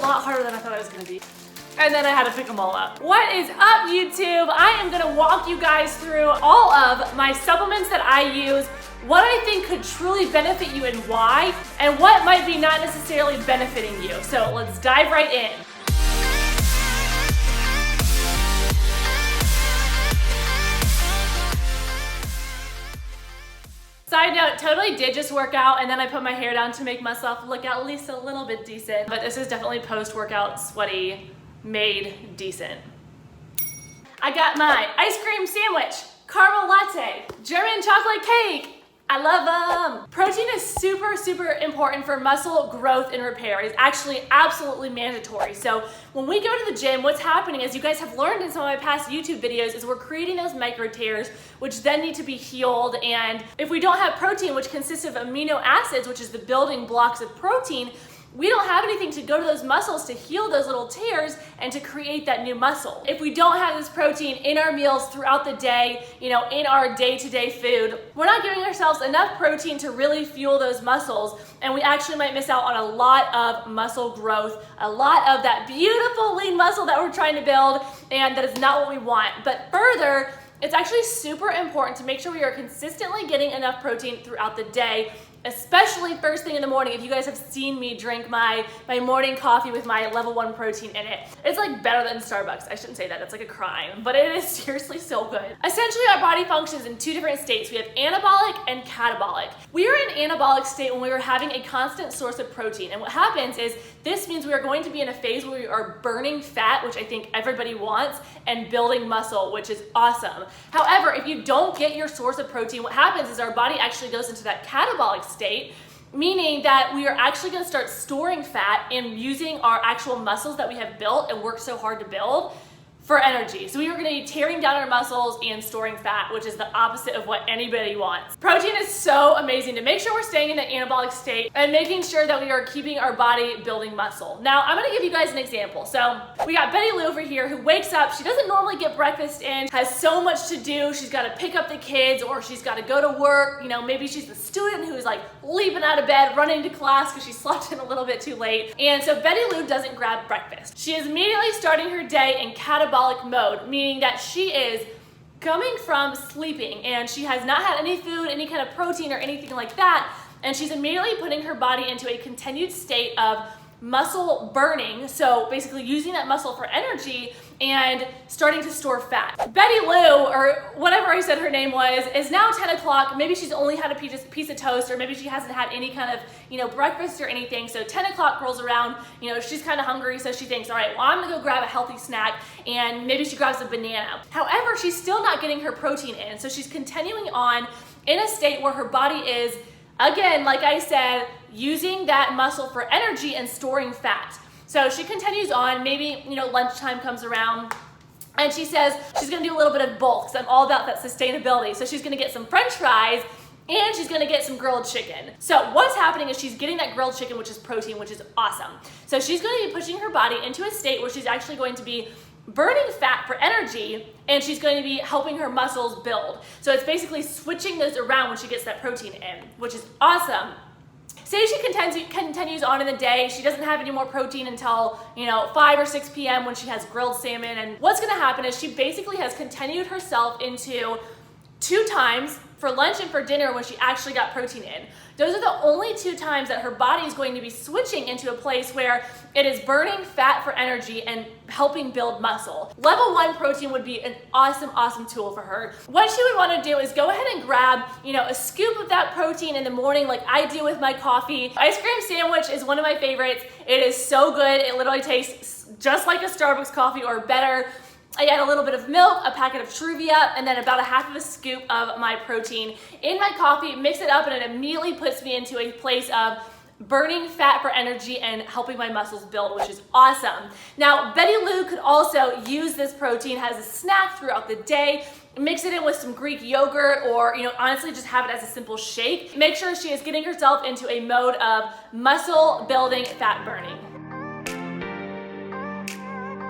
lot harder than I thought it was gonna be. And then I had to pick them all up. What is up, YouTube? I am gonna walk you guys through all of my supplements that I use, what I think could truly benefit you and why, and what might be not necessarily benefiting you. So let's dive right in. Side note, totally did just work out and then I put my hair down to make myself look at least a little bit decent. But this is definitely post-workout sweaty, made decent. I got my ice cream sandwich, caramel latte, German chocolate cake. I love them. Protein is super, super important for muscle growth and repair. It's actually absolutely mandatory. So when we go to the gym, what's happening, as you guys have learned in some of my past YouTube videos, is we're creating those micro tears, which then need to be healed. And if we don't have protein, which consists of amino acids, which is the building blocks of protein, we don't have anything to go to those muscles to heal those little tears and to create that new muscle. If we don't have this protein in our meals throughout the day, in our day-to-day food, we're not giving ourselves enough protein to really fuel those muscles, and we actually might miss out on a lot of muscle growth, a lot of that beautiful lean muscle that we're trying to build, and that is not what we want. But further, it's actually super important to make sure we are consistently getting enough protein throughout the day, especially first thing in the morning. If you guys have seen me drink my morning coffee with my level 1 protein in it, it's like better than Starbucks. I shouldn't say that, it's like a crime, but it is seriously so good. Essentially, our body functions in two different states. We have anabolic and catabolic. We are in anabolic state when we are having a constant source of protein, and what happens is this means we are going to be in a phase where we are burning fat, which I think everybody wants, and building muscle, which is awesome. However, if you don't get your source of protein, what happens is our body actually goes into that catabolic state, meaning that we are actually going to start storing fat and using our actual muscles that we have built and worked so hard to build for energy. So we are going to be tearing down our muscles and storing fat, which is the opposite of what anybody wants. Protein is so amazing to make sure we're staying in the anabolic state and making sure that we are keeping our body building muscle. Now, I'm going to give you guys an example. So we got Betty Lou over here who wakes up, she doesn't normally get breakfast in, has so much to do, she's got to pick up the kids or she's got to go to work, maybe she's the student who's like leaping out of bed, running to class because she slept in a little bit too late. And so Betty Lou doesn't grab breakfast. She is immediately starting her day in catabolic mode, meaning that she is coming from sleeping and she has not had any food, any kind of protein or anything like that, and she's immediately putting her body into a continued state of muscle burning, so basically using that muscle for energy and starting to store fat. Betty Lou, or whatever I said her name was, is now 10 o'clock. Maybe she's only had a piece of toast, or maybe she hasn't had any kind of, breakfast or anything. So 10 o'clock rolls around, she's kind of hungry, so she thinks, all right, well, I'm gonna go grab a healthy snack, and maybe she grabs a banana. However, she's still not getting her protein in, so she's continuing on in a state where her body is, again, like I said, using that muscle for energy and storing fat. So she continues on, maybe, lunchtime comes around and she says she's gonna do a little bit of bulk, because I'm all about that sustainability. So she's gonna get some French fries and she's gonna get some grilled chicken. So what's happening is she's getting that grilled chicken, which is protein, which is awesome. So she's gonna be pushing her body into a state where she's actually going to be burning fat for energy, and she's going to be helping her muscles build. So it's basically switching those around when she gets that protein in, which is awesome. Say she continues on in the day, she doesn't have any more protein until 5 or 6 p.m. when she has grilled salmon, and what's gonna happen is she basically has continued herself into 2 times for lunch and for dinner when she actually got protein in. Those are the only 2 times that her body is going to be switching into a place where it is burning fat for energy and helping build muscle. Level 1 protein would be an awesome, awesome tool for her. What she would want to do is go ahead and grab, a scoop of that protein in the morning like I do with my coffee. Ice cream sandwich is one of my favorites. It is so good. It literally tastes just like a Starbucks coffee or better. I add a little bit of milk, a packet of Truvia, and then about a half of a scoop of my protein in my coffee, mix it up, and it immediately puts me into a place of burning fat for energy and helping my muscles build, which is awesome. Now, Betty Lou could also use this protein as a snack throughout the day. Mix it in with some Greek yogurt, or honestly just have it as a simple shake. Make sure she is getting herself into a mode of muscle building, fat burning.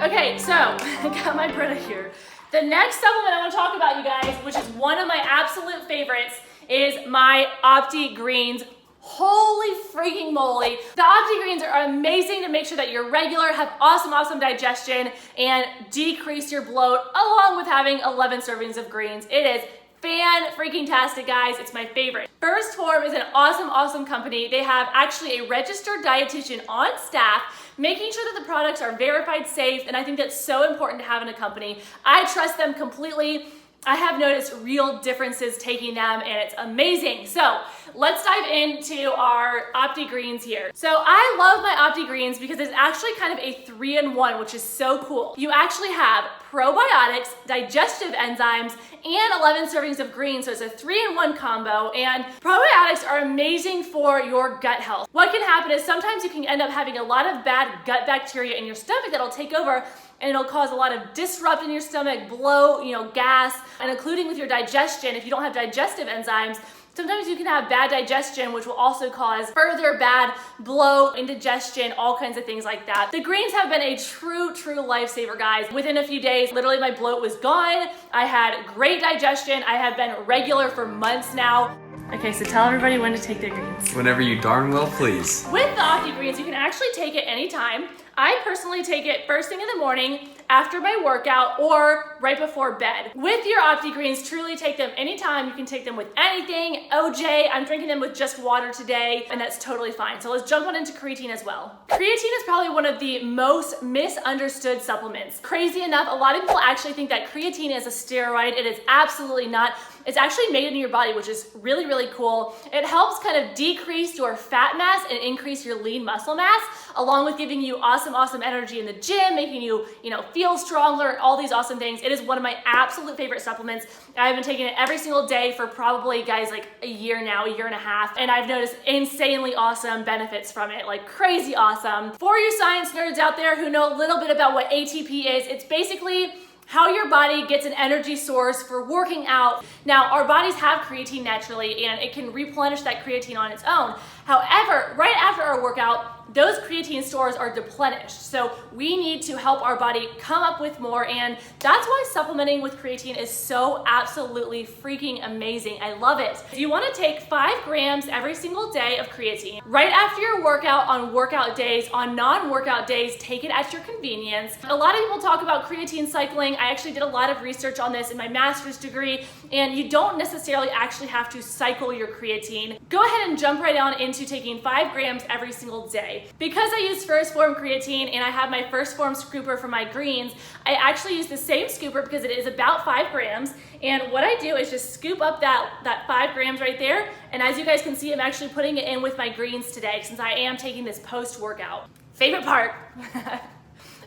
Okay, so I got my Brita here. The next supplement I want to talk about, you guys, which is one of my absolute favorites, is my Opti-Greens Holy freaking moly. The Opti-Greens are amazing to make sure that you're regular, have awesome digestion, and decrease your bloat, along with having 11 servings of greens. It is fan-freaking-tastic, guys. It's my favorite. First Phorm is an awesome company. They have actually a registered dietitian on staff, making sure that the products are verified safe, and I think that's so important to have in a company. I trust them completely. I have noticed real differences taking them, and it's amazing. So let's dive into our Opti-Greens here. So I love my Opti-Greens because it's actually kind of a 3-in-1, which is so cool. You actually have probiotics, digestive enzymes, and 11 servings of greens, so it's a 3-in-1 combo, and probiotics are amazing for your gut health. What can happen is sometimes you can end up having a lot of bad gut bacteria in your stomach that'll take over, and it'll cause a lot of disrupt in your stomach, bloat, gas, and including with your digestion. If you don't have digestive enzymes, sometimes you can have bad digestion, which will also cause further bad bloat, indigestion, all kinds of things like that. The greens have been a true lifesaver, guys. Within a few days, literally my bloat was gone. I had great digestion. I have been regular for months now. Okay, so tell everybody when to take their greens. Whenever you darn well please. With the Opti-Greens, you can actually take it anytime. I personally take it first thing in the morning, after my workout, or right before bed. With your Opti-Greens, truly take them anytime. You can take them with anything. OJ, I'm drinking them with just water today, and that's totally fine. So let's jump on into creatine as well. Creatine is probably one of the most misunderstood supplements. Crazy enough, a lot of people actually think that creatine is a steroid. It is absolutely not. It's actually made in your body, which is really cool. It helps kind of decrease your fat mass and increase your lean muscle mass, along with giving you awesome energy in the gym, making you, feel stronger, all these awesome things. It is one of my absolute favorite supplements. I've been taking it every single day for probably, guys, like a year now, a year and a half, and I've noticed insanely awesome benefits from it, like crazy awesome. For you science nerds out there who know a little bit about what ATP is, it's basically how your body gets an energy source for working out. Now, our bodies have creatine naturally, and it can replenish that creatine on its own. However, right after our workout, those creatine stores are deplenished. So we need to help our body come up with more, and that's why supplementing with creatine is so absolutely freaking amazing. I love it. If you want to take 5 grams every single day of creatine, right after your workout on workout days, on non-workout days, take it at your convenience. A lot of people talk about creatine cycling. I actually did a lot of research on this in my master's degree, and you don't necessarily actually have to cycle your creatine. Go ahead and jump right on into taking 5 grams every single day. Because I use Phorm Creatine and I have my Phorm scooper for my greens, I actually use the same scooper because it is about 5 grams. And what I do is just scoop up that 5 grams right there. And as you guys can see, I'm actually putting it in with my greens today since I am taking this post-workout. Favorite part.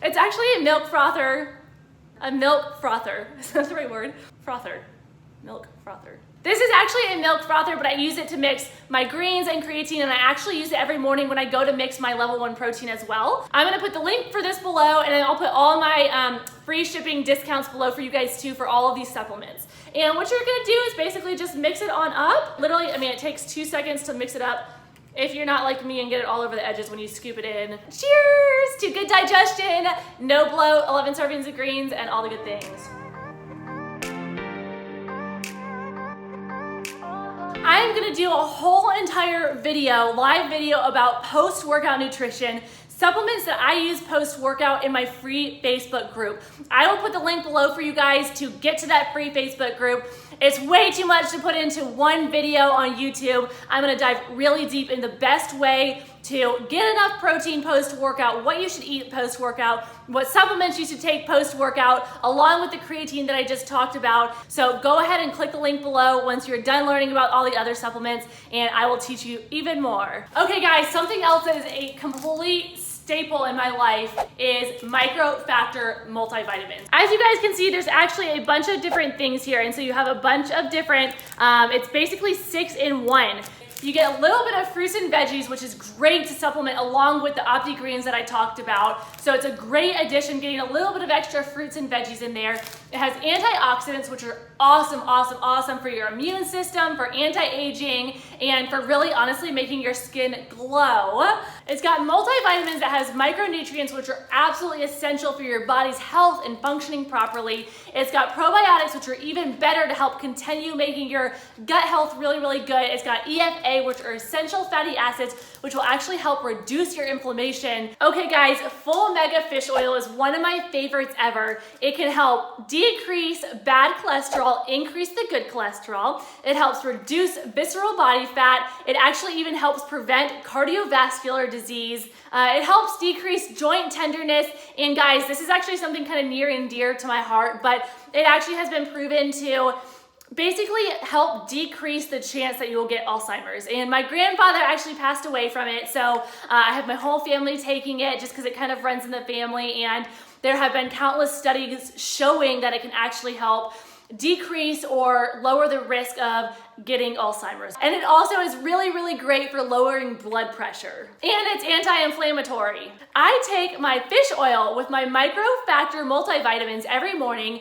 It's actually a milk frother. A milk frother. Is that the right word? Frother. Milk frother. This is actually a milk frother, but I use it to mix my greens and creatine, and I actually use it every morning when I go to mix my level 1 protein as well. I'm gonna put the link for this below, and then I'll put all my free shipping discounts below for you guys too for all of these supplements. And what you're gonna do is basically just mix it on up. Literally, I mean, it takes 2 seconds to mix it up if you're not like me and get it all over the edges when you scoop it in. Cheers to good digestion, no bloat, 11 servings of greens, and all the good things. I'm gonna do a whole entire live video about post-workout nutrition, supplements that I use post-workout in my free Facebook group. I will put the link below for you guys to get to that free Facebook group. It's way too much to put into one video on YouTube. I'm gonna dive really deep in the best way to get enough protein post-workout, what you should eat post-workout, what supplements you should take post-workout, along with the creatine that I just talked about. So go ahead and click the link below once you're done learning about all the other supplements, and I will teach you even more. Okay guys, something else that is a complete staple in my life is Microfactor multivitamins. As you guys can see, there's actually a bunch of different things here, and so you have a bunch of different, it's basically 6 in 1. You get a little bit of fruits and veggies, which is great to supplement along with the Opti-Greens that I talked about. So it's a great addition, getting a little bit of extra fruits and veggies in there. It has antioxidants, which are awesome for your immune system, for anti-aging, and for really honestly making your skin glow. It's got multivitamins that has micronutrients, which are absolutely essential for your body's health and functioning properly. It's got probiotics, which are even better to help continue making your gut health really, really good. It's got EFA, which are essential fatty acids, which will actually help reduce your inflammation. Okay guys, full omega fish oil is one of my favorites ever. It can help decrease bad cholesterol, increase the good cholesterol. It helps reduce visceral body fat. It actually even helps prevent cardiovascular disease. It helps decrease joint tenderness. And guys, this is actually something kind of near and dear to my heart, but it actually has been proven to basically help decrease the chance that you will get Alzheimer's. And my grandfather actually passed away from it, so I have my whole family taking it just because it kind of runs in the family, and there have been countless studies showing that it can actually help decrease or lower the risk of getting Alzheimer's. And it also is really, really great for lowering blood pressure. And it's anti-inflammatory. I take my fish oil with my Microfactor multivitamins every morning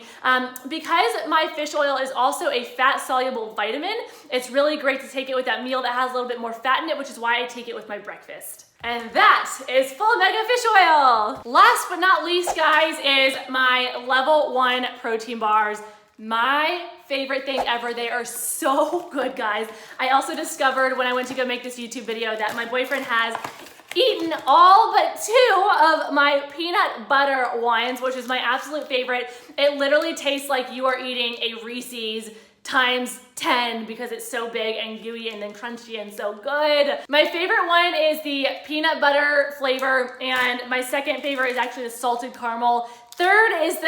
because my fish oil is also a fat-soluble vitamin. It's really great to take it with that meal that has a little bit more fat in it, which is why I take it with my breakfast. And that is full omega fish oil. Last but not least, guys, is my level 1 protein bars. My favorite thing ever. They are so good, guys. I also discovered when I went to go make this YouTube video that my boyfriend has eaten all but 2 of my peanut butter ones, which is my absolute favorite. It literally tastes like you are eating a Reese's times 10 because it's so big and gooey and then crunchy and so good. My favorite one is the peanut butter flavor, and my second favorite is actually the salted caramel. Third is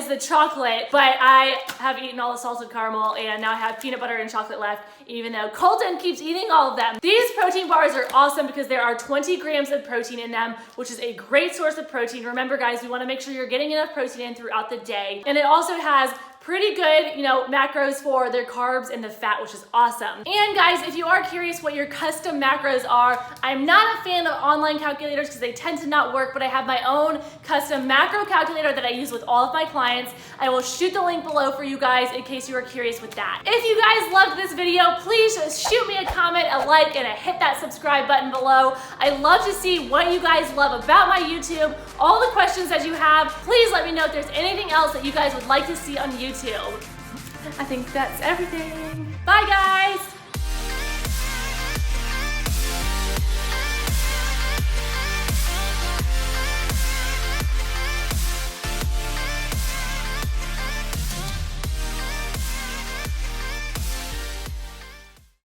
the chocolate, but I have eaten all the salted caramel and now I have peanut butter and chocolate left, even though Colton keeps eating all of them. These protein bars are awesome because there are 20 grams of protein in them, which is a great source of protein. Remember guys, we wanna make sure you're getting enough protein in throughout the day. And it also has pretty good, macros for their carbs and the fat, which is awesome. And guys, if you are curious what your custom macros are, I'm not a fan of online calculators because they tend to not work, but I have my own custom macro calculator that I use with all of my clients. I will shoot the link below for you guys in case you are curious with that. If you guys loved this video, please shoot me a comment, a like, and hit that subscribe button below. I love to see what you guys love about my YouTube, all the questions that you have. Please let me know if there's anything else that you guys would like to see on YouTube. I think that's everything. Bye guys!